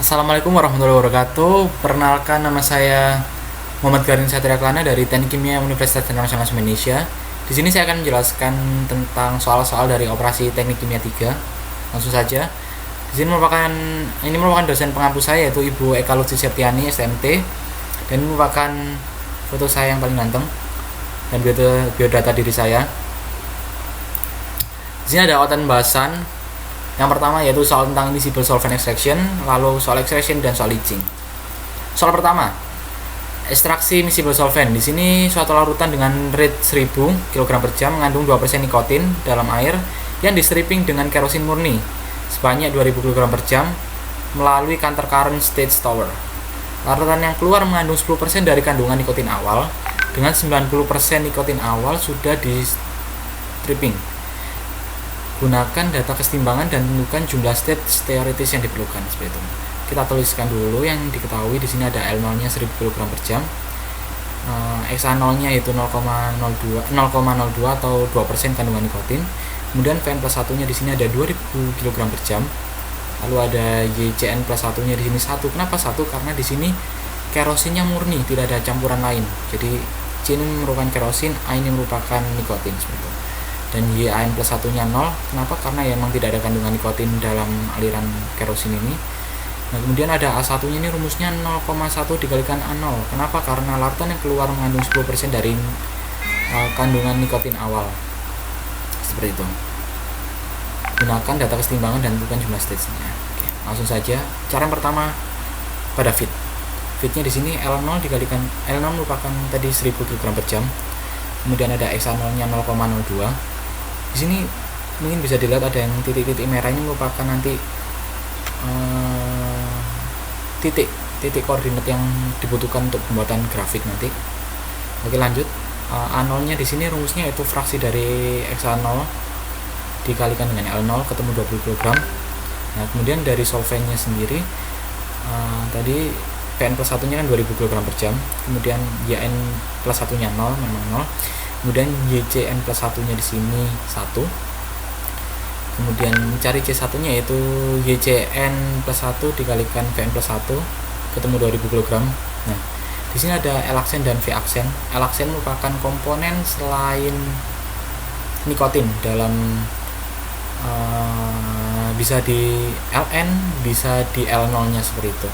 Assalamualaikum warahmatullahi wabarakatuh. Perkenalkan, nama saya Muhammad Garin Satria Kelana dari Teknik Kimia Universitas Internasional Indonesia. Di sini saya akan menjelaskan tentang soal-soal dari operasi Teknik Kimia 3. Langsung saja. Ini merupakan dosen pengampu saya, yaitu Ibu Eka Lutfi Septiani SMT, dan ini merupakan foto saya yang paling ganteng dan biodata diri saya. Di sini ada outan bahasan. Yang pertama yaitu soal tentang miscible solvent extraction, lalu soal extraction dan soal leaching. Soal pertama, ekstraksi miscible solvent. Di sini suatu larutan dengan rate 1000 kg per jam mengandung 2% nikotin dalam air yang di stripping dengan kerosin murni sebanyak 2000 kg per jam melalui counter current stage tower. Larutan yang keluar mengandung 10% dari kandungan nikotin awal, dengan 90% nikotin awal sudah di stripping. Gunakan data kesetimbangan dan tentukan jumlah stage teoritis yang diperlukan, seperti itu. Kita tuliskan dulu yang diketahui. Di sini ada L0-nya 1000 kg per jam, XA0-nya yaitu 0,02 atau 2% kandungan nikotin. Kemudian Vn plus 1-nya di sini ada 2000 kg per jam. Lalu ada YCN plus 1-nya di sini 1. Kenapa 1? Karena di sini kerosinnya murni, tidak ada campuran lain. Jadi C ini merupakan kerosin, A ini merupakan nikotin, seperti itu. Dan YAN plus 1-nya 0. Kenapa? Karena ya memang tidak ada kandungan nikotin dalam aliran kerosin ini. Nah, kemudian ada A1-nya, ini rumusnya 0,1 dikalikan A0. Kenapa? Karena larutan yang keluar mengandung 10% dari kandungan nikotin awal. Seperti itu. Gunakan data kesetimbangan dan tentukan jumlah stage-nya. Oke, langsung saja. Cara yang pertama pada fit. Fitnya di sini L0 dikalikan L0 merupakan tadi 1000 kg per jam. Kemudian ada XA0-nya 0,02. Di sini mungkin bisa dilihat ada yang titik-titik merah, ini merupakan nanti titik koordinat yang dibutuhkan untuk pembuatan grafik nanti. Oke, lanjut. A0-nya di sini rumusnya itu fraksi dari XA0 dikalikan dengan L0 ketemu 20 kg. Nah, kemudian dari solventnya sendiri tadi Pn plus 1-nya kan 2000 kg per jam, kemudian YN plus 1-nya 0, memang 0. Kemudian YCN plus 1-nya di sini 1. Kemudian cari C1-nya yaitu YCN plus 1 dikalikan Vn plus 1 ketemu 2000 kg. Nah, di sini ada L-aksen dan V-aksen. L-aksen merupakan komponen selain nikotin dalam bisa di Ln, bisa di L0-nya, seperti itu.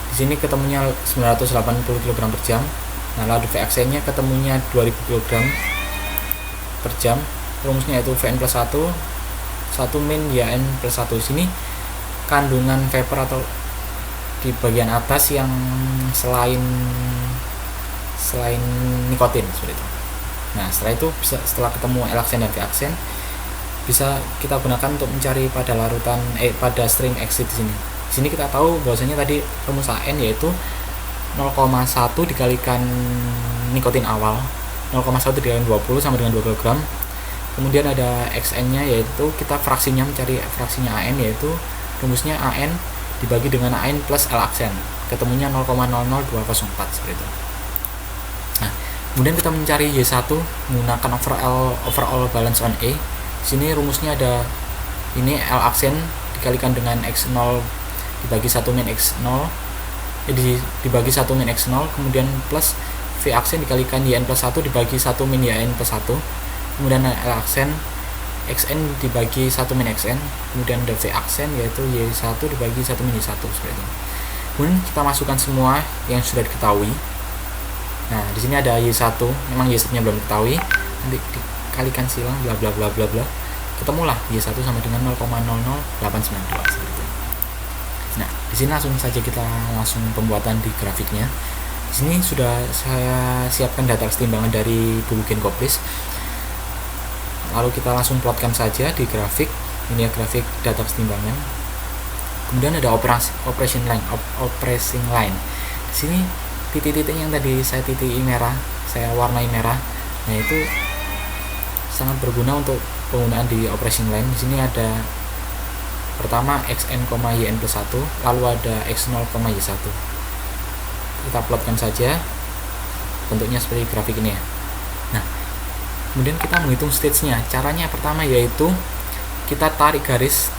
Di sini ketemunya 980 kg per jam. Nah, lalu V-aksennya ketemunya 2000 kg per jam. Rumusnya yaitu Vn plus 1 min YN plus 1. Di sini kandungan vapor atau di bagian atas yang selain nikotin, seperti itu. Nah, setelah itu setelah ketemu L-aksen dan V-aksen, bisa kita gunakan untuk mencari pada larutan pada stream exit di sini. Di sini kita tahu bahwasanya tadi rumus AN yaitu 0,1 dikalikan nikotin awal, 0,1 dikalikan 20 sama dengan 2 kg. Kemudian ada XN-nya yaitu kita fraksinya, mencari fraksinya AN yaitu rumusnya AN dibagi dengan AN plus L aksen. Ketemunya 0,00204, seperti itu. Nah, kemudian kita mencari Y1 menggunakan overall balance on A. Di sini rumusnya ada ini L aksen dikalikan dengan X0 dibagi 1 min X0 dibagi 1 min X0, kemudian plus V aksen dikalikan YN plus 1 dibagi 1 min YN plus 1, kemudian L aksen XN dibagi 1 min XN, kemudian ada V aksen yaitu Y1 dibagi 1 min Y1, seperti itu. Kemudian kita masukkan semua yang sudah diketahui. Nah, di sini ada Y1, memang Y1-nya belum diketahui, nanti dikalikan silang bla bla bla bla bla, ketemulah Y1 sama dengan 0,00892, seperti itu. Nah, di sini langsung saja kita langsung pembuatan di grafiknya. Di sini sudah saya siapkan data kesetimbangan dari buku Genkoplis. Lalu kita langsung plotkan saja di grafik. Ini ya grafik data kesetimbangan. Kemudian ada operation line. Di sini titik-titik yang tadi saya titiki merah, saya warnai merah. Nah, itu sangat berguna untuk penggunaan di operation line. Di sini ada pertama XN, YN plus 1, lalu ada X0, Y1. Kita plotkan saja, bentuknya seperti grafik ini ya. Nah, kemudian kita menghitung stage-nya. Caranya pertama yaitu kita tarik garis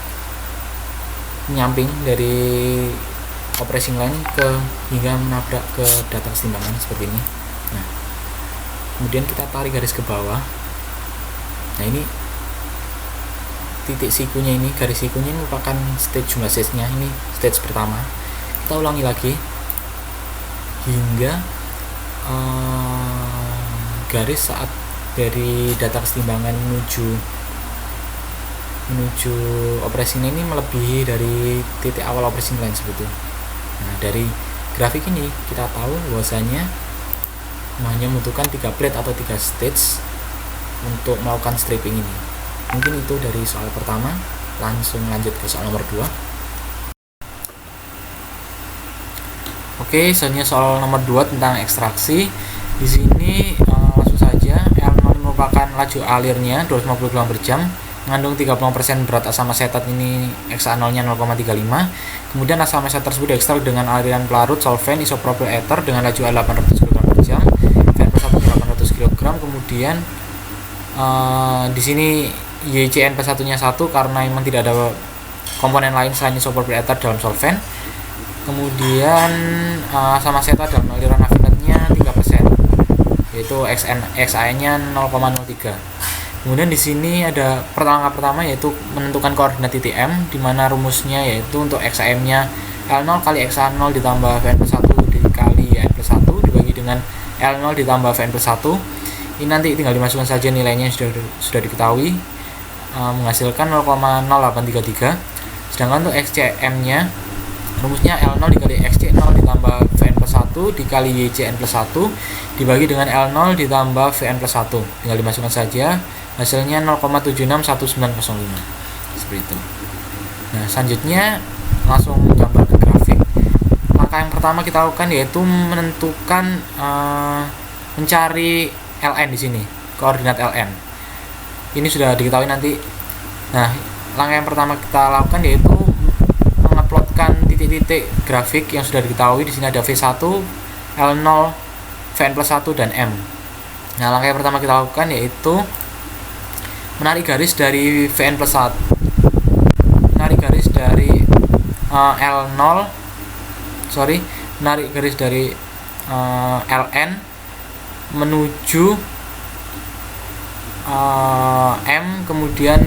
nyamping dari operating line hingga menabrak ke data kesetimbangan seperti ini. Nah, kemudian kita tarik garis ke bawah. Nah, ini titik sikunya ini, garis sikunya ini merupakan stage jumlah stage-nya. Ini stage pertama. Kita ulangi lagi hingga garis saat dari data kesetimbangan menuju operasinya ini melebihi dari titik awal operating line seperti itu. Nah, dari grafik ini kita tahu bahwasanya hanya membutuhkan 3 plate atau 3 stage untuk melakukan stripping ini. Mungkin itu dari soal pertama. Langsung lanjut ke soal nomor 2. Oke, selanjutnya soal nomor 2 tentang ekstraksi. Di sini langsung saja. L0 merupakan laju alirnya 250 km per jam, mengandung 30% berat asam asetat, ini XA0-nya 0,35. Kemudian asam asetat tersebut diekstrak dengan aliran pelarut solvent isopropyl ether dengan laju air 800 kg per jam, Vn+1 800 kg. Kemudian di sini YCN+1-nya 1 karena memang tidak ada komponen lain selain isopropyl ether dalam solvent. Kemudian asam asetat dalam aliran afinatnya 3%, yaitu XAN-nya 0,03. Kemudian di sini ada langkah pertama yaitu menentukan koordinat titik M, di mana rumusnya yaitu untuk XAM-nya L0 kali XA0 ditambah Vn+1 dikali N+1 dibagi dengan L0 ditambah Vn+1. Ini nanti tinggal dimasukkan saja nilainya sudah diketahui, menghasilkan 0,0833. Sedangkan untuk XCM-nya rumusnya L0 dikali XC0 ditambah Vn+1 dikali YCN+1 dibagi dengan L0 ditambah Vn+1. Tinggal dimasukkan saja, hasilnya 0,761905 seperti itu. Nah, selanjutnya langsung gambar ke grafik. Langkah yang pertama kita lakukan yaitu menentukan mencari LN di sini, koordinat LN. Ini sudah diketahui nanti. Nah, langkah yang pertama kita lakukan yaitu menguploadkan titik-titik grafik yang sudah diketahui. Di sini ada V1, L0, Vn+1 dan M. Nah, langkah yang pertama kita lakukan yaitu menarik garis dari Vn+1, menarik garis dari menarik garis dari Ln menuju M, kemudian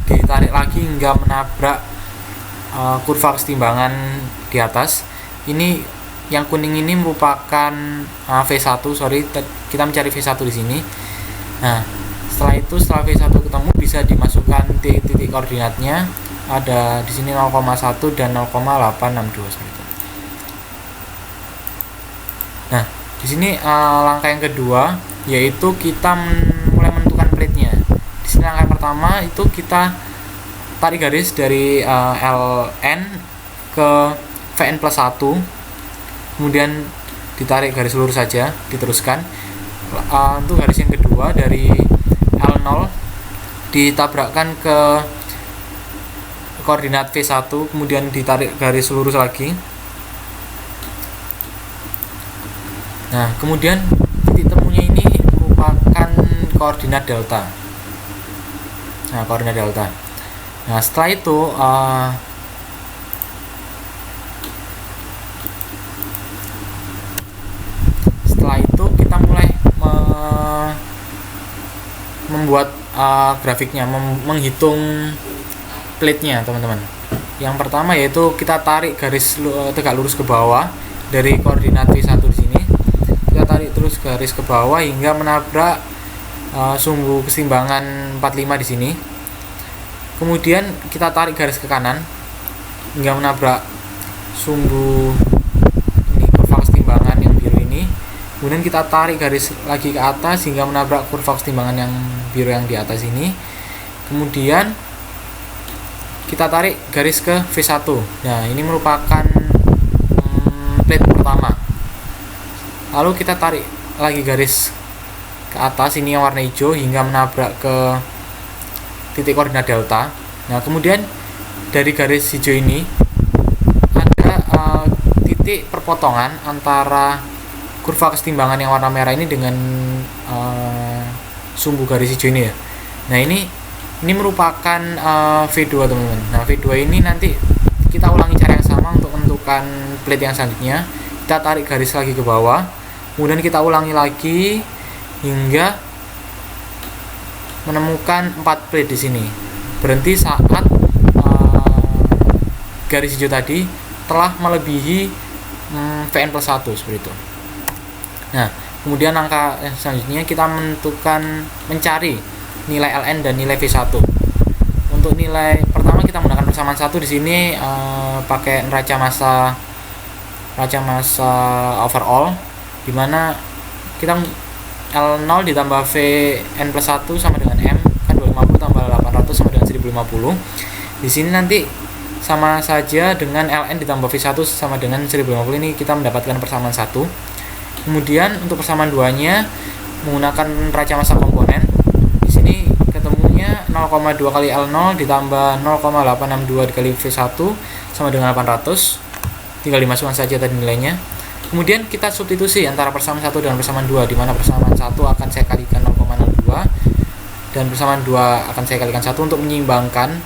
ditarik lagi hingga menabrak kurva kesetimbangan di atas. Ini yang kuning ini merupakan V1, kita mencari V1 di sini. Nah, setelah V1 ketemu bisa dimasukkan titik koordinatnya, ada di sini 0,1 dan 0,862 seperti itu. Nah, di sini langkah yang kedua yaitu kita mulai menentukan plate-nya. Di sini langkah yang pertama itu kita tarik garis dari Ln ke Vn+1, kemudian ditarik garis lurus saja, diteruskan. Untuk garis yang kedua dari L0 ditabrakkan ke koordinat V1, kemudian ditarik garis lurus lagi. Nah, kemudian titik temunya ini merupakan koordinat delta. Nah, koordinat delta. Nah, setelah itu kita mulai membuat grafiknya, menghitung plate-nya, teman-teman. Yang pertama yaitu kita tarik garis tegak lurus ke bawah dari koordinat V1 di sini. Kita tarik terus garis ke bawah hingga menabrak sumbu keseimbangan 45 di sini. Kemudian kita tarik garis ke kanan hingga menabrak sumbu ini, kurva keseimbangan yang biru ini. Kemudian kita tarik garis lagi ke atas hingga menabrak kurva keseimbangan yang biru yang di atas ini. Kemudian kita tarik garis ke V1. Nah, ini merupakan plate pertama. Lalu kita tarik lagi garis ke atas, ini yang warna hijau, hingga menabrak ke titik koordinat delta. Nah, kemudian dari garis hijau ini ada titik perpotongan antara kurva kesetimbangan yang warna merah ini dengan sumbu garis hijau ini ya. Nah, ini merupakan V2, teman-teman. Nah, V2 ini nanti kita ulangi cara yang sama untuk menentukan menggunakan plate yang selanjutnya. Kita tarik garis lagi ke bawah, kemudian kita ulangi lagi hingga menemukan 4 plate di sini. Berhenti saat garis hijau tadi telah melebihi Vn plus 1 seperti itu. Nah, kemudian langkah selanjutnya kita mencari nilai Ln dan nilai V1. Untuk nilai pertama kita menggunakan persamaan 1 di sini pakai neraca massa overall, dimana kita L0 ditambah Vn plus 1 sama dengan M, kan 250 tambah 800 sama dengan 1050. Di sini nanti sama saja dengan Ln ditambah V1 sama dengan 1050, ini kita mendapatkan persamaan 1. Kemudian untuk persamaan 2-nya menggunakan neraca massa komponen. Di sini ketemunya 0,2 kali L0 ditambah 0,862 dikali V1 sama dengan 800. Tinggal dimasukkan saja tadi nilainya. Kemudian kita substitusi antara persamaan 1 dan persamaan 2, di mana persamaan 1 akan saya kalikan 0,02 dan persamaan 2 akan saya kalikan 1 untuk menyeimbangkan.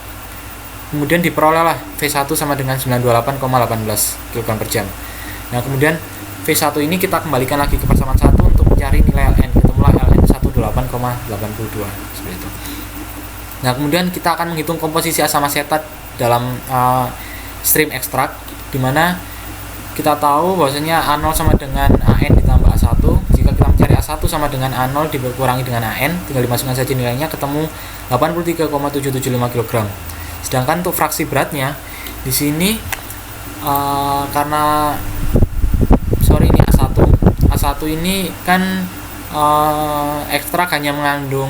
Kemudian diperolehlah V1 sama dengan 928,18 kg per jam. Nah, kemudian V1 ini kita kembalikan lagi ke persamaan 1 untuk mencari nilai Ln. Ketemulah Ln 18,82 seperti itu. Nah, kemudian kita akan menghitung komposisi asam asetat dalam stream ekstrak, di mana kita tahu bahwasanya A0 sama dengan An ditambah A1. Jika kita mencari A1 sama dengan A0 dikurangi dengan An, tinggal dimasukkan saja nilainya, ketemu 83,775 kg. Sedangkan untuk fraksi beratnya di sini karena ini A1 ini kan ekstrak hanya mengandung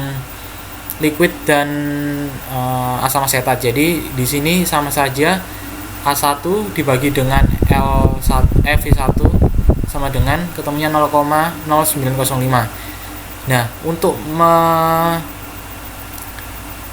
liquid dan asam asetat. Jadi di sini sama saja A1 dibagi dengan V1 sama dengan ketemunya 0,0905. Nah, untuk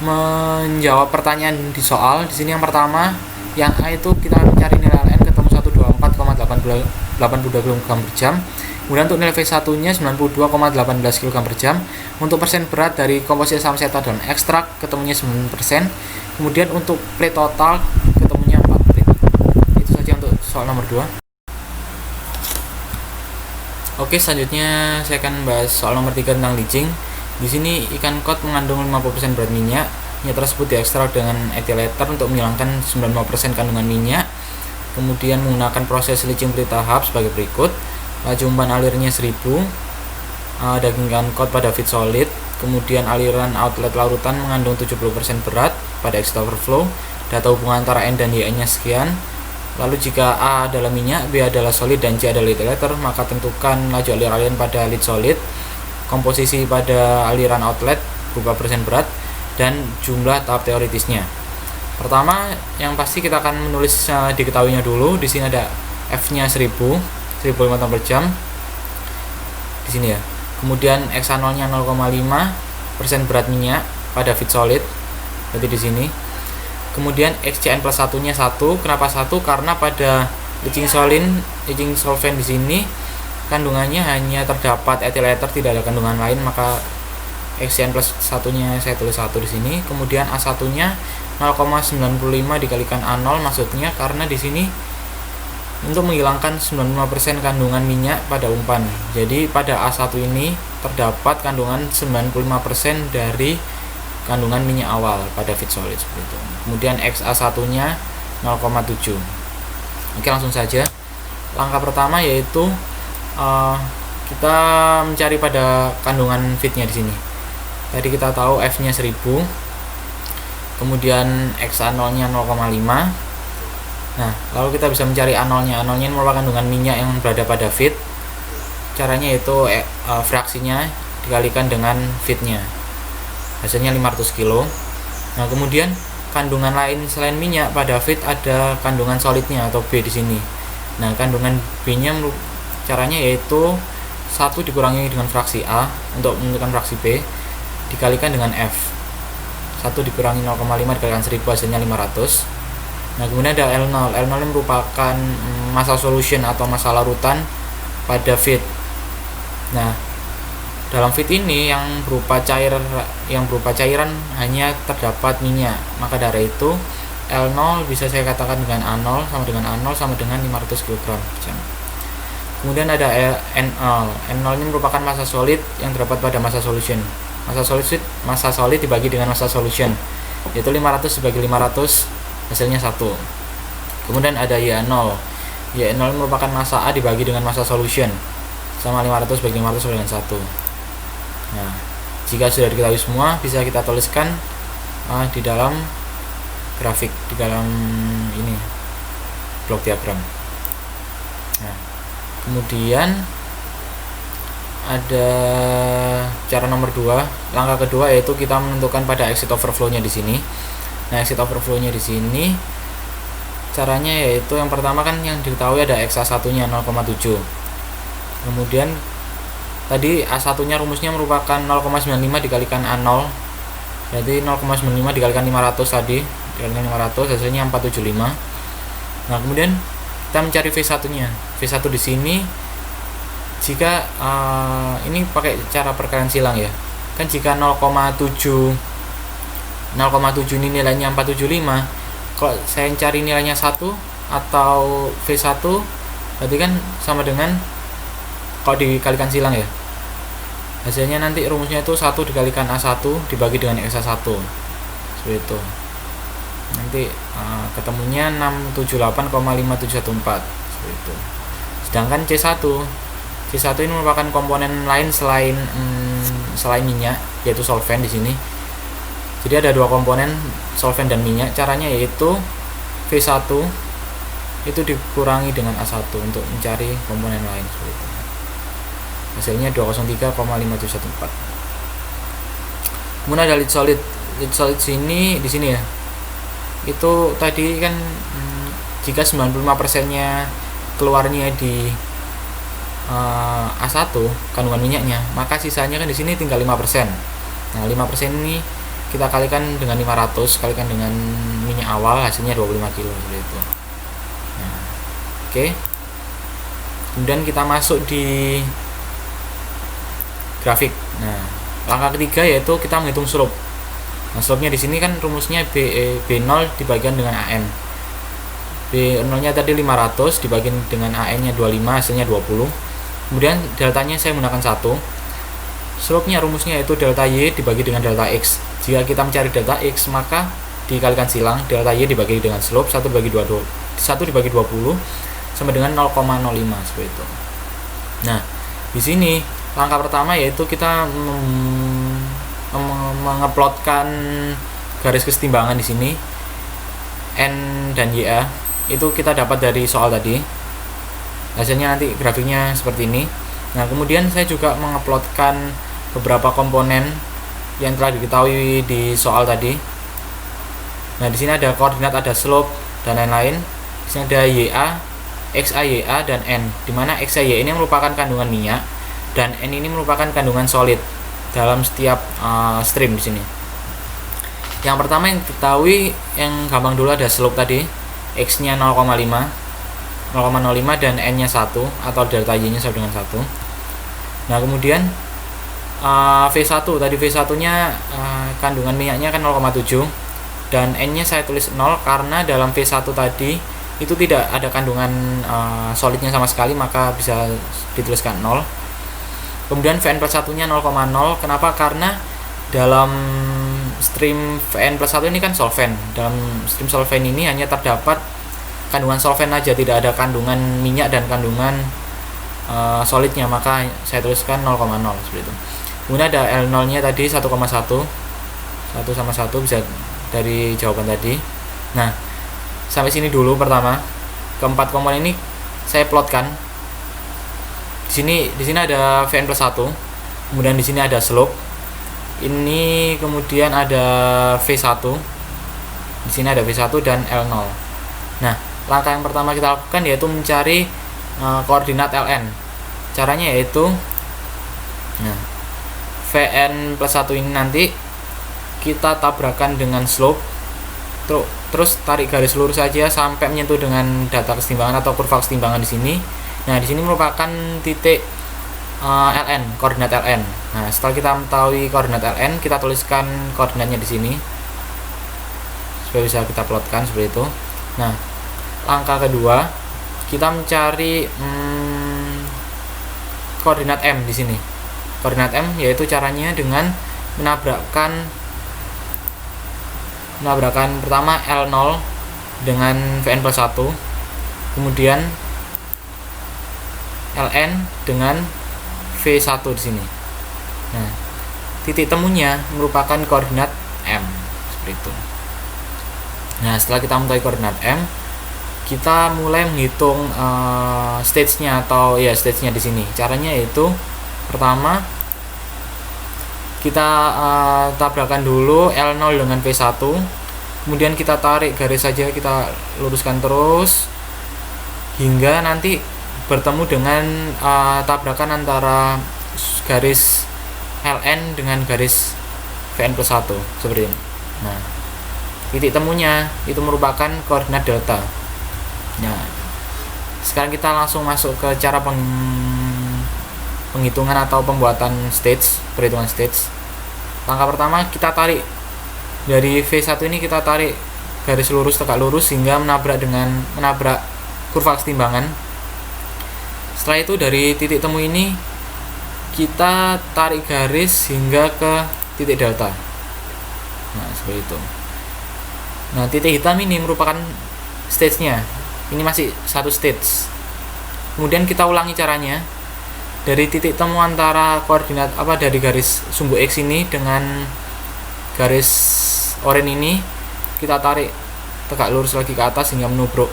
menjawab pertanyaan di soal di sini, yang pertama yang A itu kita mencari nilai Ln, ketemu 124,82 kg per jam. Kemudian untuk nilai V1 nya 92,18 kg per jam. Untuk persen berat dari komposisi asam asetat dalam ekstrak ketemunya 9%. Kemudian untuk plate total ketemunya 4 plate. Itu saja untuk soal nomor 2. Oke, selanjutnya saya akan bahas soal nomor 3 tentang leaching. Di sini ikan kod mengandung 50% berat minyak. Minyak tersebut diekstrak dengan etilator untuk menghilangkan 95% kandungan minyak. Kemudian menggunakan proses leaching bertahap sebagai berikut. Laju umpan alirnya 1000, daging ikan kod pada feed solid. Kemudian aliran outlet larutan mengandung 70% berat pada exit overflow. Data hubungan antara N dan Y nya sekian. Lalu jika A adalah minyak, B adalah solid, dan C adalah etilator, maka tentukan laju aliran pada lead solid, komposisi pada aliran outlet berupa persen berat, dan jumlah tahap teoritisnya. Pertama, yang pasti kita akan menulis diketahuinya dulu. Di sini ada F-nya 1005 tahun per jam. Di sini ya. Kemudian X0-nya 0,5% berat minyak pada feed solid. Berarti di sini. Kemudian XCN plus 1-nya 1. Kenapa 1? Karena pada leaching solvent di sini kandungannya hanya terdapat etilator, tidak ada kandungan lain, maka XCN plus 1-nya saya tulis 1 di sini. Kemudian A1-nya 0,95 dikalikan A0, maksudnya karena di sini untuk menghilangkan 95% kandungan minyak pada umpan. Jadi pada A1 ini terdapat kandungan 95% dari kandungan minyak awal pada feed solid seperti itu. Kemudian XA1-nya 0,7. Oke, langsung saja. Langkah pertama yaitu kita mencari pada kandungan feednya di sini. Tadi kita tahu F-nya 1000. Kemudian XA0-nya 0,5. Nah, lalu kita bisa mencari A0-nya. A0-nya merupakan kandungan minyak yang berada pada feed. Caranya yaitu fraksinya dikalikan dengan feednya. Hasilnya 500 kg. Nah, kemudian kandungan lain selain minyak pada feed ada kandungan solidnya atau B di sini. Nah, kandungan B-nya caranya yaitu 1 dikurangi dengan fraksi A untuk menentukan fraksi B dikalikan dengan F. 1 dikurangi 0,5 dikalikan 1000 hasilnya 500. Nah, kemudian ada L0. L0 merupakan massa solution atau massa larutan pada feed. Nah, dalam feed ini yang berupa cairan hanya terdapat minyak. Maka dari itu L0 bisa saya katakan dengan A0 sama dengan 500 kg per jam. Kemudian ada N0. N0 ini merupakan massa solid yang terdapat pada massa solution. Massa solid dibagi dengan massa solution, yaitu 500 dibagi 500 hasilnya 1. Kemudian ada Y0. Y0 merupakan massa A dibagi dengan massa solution, sama 500 bagi 500 dengan 1. Nah, jika sudah diketahui semua, bisa kita tuliskan di dalam grafik, di dalam ini blok diagram. Nah, kemudian ada cara nomor 2, langkah kedua, yaitu kita menentukan pada exit overflow-nya di sini. Nah, exit overflow-nya di sini caranya yaitu yang pertama kan yang diketahui ada XA1-nya 0,7. Kemudian tadi A1-nya rumusnya merupakan 0,95 dikalikan A0. Berarti 0,95 dikalikan 500 tadi, dikalikan 500 hasilnya 475. Nah, kemudian kita mencari V1-nya. V1 di sini jika ini pakai cara perkalian silang ya. Kan jika 0,7 ini nilainya 475, kalau saya cari nilainya 1 atau V1 berarti kan sama dengan kalau dikalikan silang ya. Hasilnya nanti rumusnya itu 1 dikalikan A1 dibagi dengan XA1. Seperti itu. Nanti ketemunya 678,5714 seperti itu. Sedangkan C1 ini merupakan komponen lain selain minyak, yaitu solvent di sini. Jadi ada dua komponen, solvent dan minyak. Caranya yaitu V1 itu dikurangi dengan A1 untuk mencari komponen lain seperti itu. Hasilnya 203,5714. Kemudian ada lead solid sini di sini ya. Itu tadi kan jika 95%-nya keluarnya di A1 kandungan minyaknya, maka sisanya kan di sini tinggal 5%. Nah, 5% ini kita kalikan dengan 500 kalikan dengan minyak awal, hasilnya 25 kilo seperti itu. Nah, oke. Kemudian kita masuk di grafik. Nah, langkah ketiga yaitu kita menghitung slope. Nah, slope-nya di sini kan rumusnya B0 dibagikan dengan AN. B0-nya tadi 500 dibagikan dengan AN-nya 25, hasilnya 20. Kemudian deltanya saya menggunakan 1. Slope-nya rumusnya yaitu delta Y dibagi dengan delta X. Jika kita mencari delta X, maka dikalikan silang, delta Y dibagi dengan slope 1 dibagi 20 sama dengan 0,05 seperti itu. Nah, di sini langkah pertama yaitu kita mengeplotkan garis kesetimbangan di sini N dan YA. Itu kita dapat dari soal tadi. Hasilnya nanti grafiknya seperti ini. Nah, kemudian saya juga mengeplotkan beberapa komponen yang telah diketahui di soal tadi. Nah, di sini ada koordinat, ada slope dan lain-lain. Di sini ada YA, XA, YA dan N, di mana XA, YA ini merupakan kandungan minyak dan N ini merupakan kandungan solid dalam setiap stream di sini. Yang pertama yang diketahui yang gampang dulu ada slope tadi, X-nya 0,05 dan N-nya 1 atau delta Y-nya sama dengan 1. Nah, kemudian V1 tadi, V1-nya kandungan minyaknya kan 0,7 dan N-nya saya tulis 0 karena dalam V1 tadi itu tidak ada kandungan solidnya sama sekali, maka bisa dituliskan 0. Kemudian Vn plus 1 nya 0,0. Kenapa? Karena dalam stream Vn plus 1 ini kan solvent. Dalam stream solvent ini hanya terdapat kandungan solvent aja, tidak ada kandungan minyak dan kandungan solidnya, maka saya tuliskan 0,0 seperti itu. Kemudian ada L0 nya tadi 1,1. 1 sama 1 bisa dari jawaban tadi. Nah, sampai sini dulu pertama. Keempat komponen ini saya plotkan. Di sini ada Vn plus 1. Kemudian di sini ada slope. Ini kemudian ada V1. Di sini ada V1 dan L0. Nah, langkah yang pertama kita lakukan yaitu mencari koordinat Ln. Caranya yaitu Vn plus 1 ini nanti kita tabrakan dengan slope, terus tarik garis lurus saja sampai menyentuh dengan data kesetimbangan atau kurva kesetimbangan di sini. Nah, di sini merupakan titik Ln, koordinat Ln. Nah, setelah kita mengetahui koordinat Ln, kita tuliskan koordinatnya di sini supaya bisa kita plotkan seperti itu. Nah, langkah kedua kita mencari koordinat M di sini. Koordinat M yaitu caranya dengan menabrakkan pertama L0 dengan Vn plus 1, kemudian Ln dengan V1 di sini. Nah, titik temunya merupakan koordinat M seperti itu. Nah, setelah kita mengetahui koordinat M, kita mulai menghitung stage-nya atau ya stage-nya di sini. Caranya yaitu pertama kita tabrakan dulu L0 dengan V1, kemudian kita tarik garis saja, kita luruskan terus hingga nanti bertemu dengan tabrakan antara garis Ln dengan garis Vn plus 1 seperti ini. Nah, titik temunya itu merupakan koordinat delta. Nah, sekarang kita langsung masuk ke cara penghitungan atau pembuatan stage, perhitungan stage. Langkah pertama kita tarik dari V1 ini, kita tarik garis lurus tegak lurus hingga menabrak kurva kesetimbangan. Setelah itu dari titik temu ini kita tarik garis hingga ke titik delta. Nah, seperti itu. Nah, titik hitam ini merupakan stage-nya. Ini masih satu stage. Kemudian kita ulangi caranya. Dari titik temu antara koordinat dari garis sumbu X ini dengan garis oranye ini, kita tarik tegak lurus lagi ke atas hingga menubruk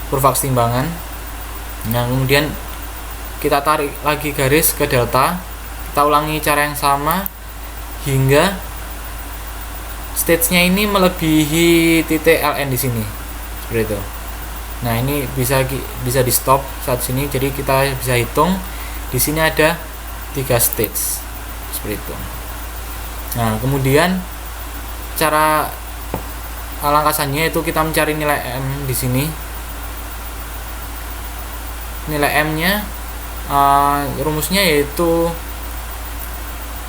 kurva kesetimbangan. Nah, kemudian kita tarik lagi garis ke delta, kita ulangi cara yang sama hingga stage-nya ini melebihi titik Ln di sini seperti itu. Nah, ini bisa di stop saat sini, jadi kita bisa hitung di sini ada 3 stage seperti itu. Nah, kemudian cara langkah selanjutnya itu kita mencari nilai M di sini. Nilai M-nya rumusnya yaitu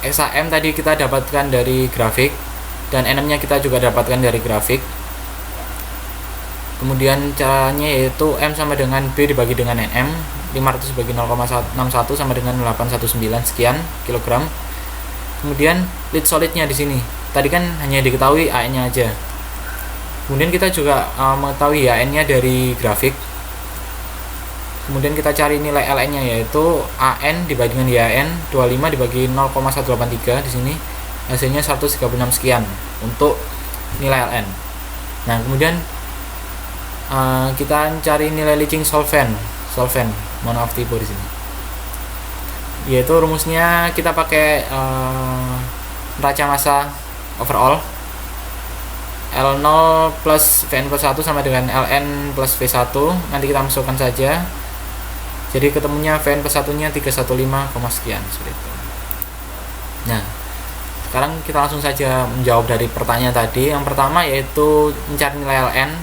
XAM tadi kita dapatkan dari grafik dan NM-nya kita juga dapatkan dari grafik. Kemudian caranya yaitu M sama dengan B dibagi dengan NM, 500 bagi 0,61 sama dengan 819 sekian kilogram. Kemudian lead solidnya di sini. Tadi kan hanya diketahui AN-nya aja. Kemudian kita juga mengetahui AN-nya dari grafik. Kemudian kita cari nilai Ln-nya yaitu AN dibagi dengan YAN, 25 dibagi 0,183 di sini. Hasilnya 136 sekian untuk nilai Ln. Nah, kemudian kita cari nilai leaching solvent, mohon maaf typo di sini. Yaitu rumusnya kita pakai neraca massa overall. L0 plus Vn plus 1 sama dengan Ln plus V1. Nanti kita masukkan saja. Jadi ketemunya Vn plus 1 nya 315, sekian seperti itu. Nah, sekarang kita langsung saja menjawab dari pertanyaan tadi. Yang pertama yaitu mencari nilai Ln.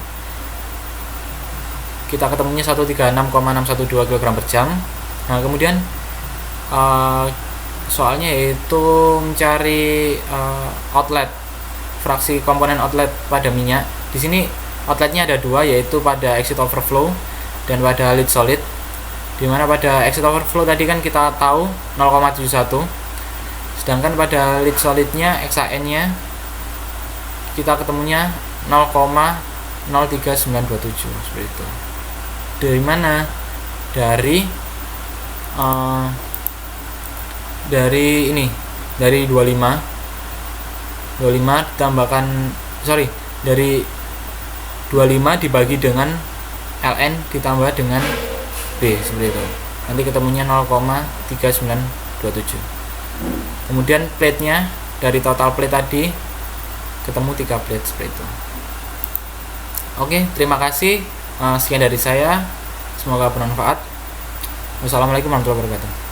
Kita ketemunya 136,612 kg per jam. Nah, kemudian soalnya yaitu mencari outlet, fraksi komponen outlet pada minyak. Di sini outletnya ada 2, yaitu pada exit overflow dan pada lead solid. Dimana pada exit overflow tadi kan kita tahu 0,71, sedangkan pada lead solidnya XAN-nya kita ketemunya 0,03927 seperti itu. Dari mana? Dari 25 ditambahkan dari 25 dibagi dengan Ln ditambah dengan B seperti itu. Nanti ketemunya 0,3927. Kemudian plate-nya dari total plate tadi ketemu 3 plate seperti itu. Oke, terima kasih. Sekian dari saya. Semoga bermanfaat. Wassalamualaikum warahmatullahi wabarakatuh.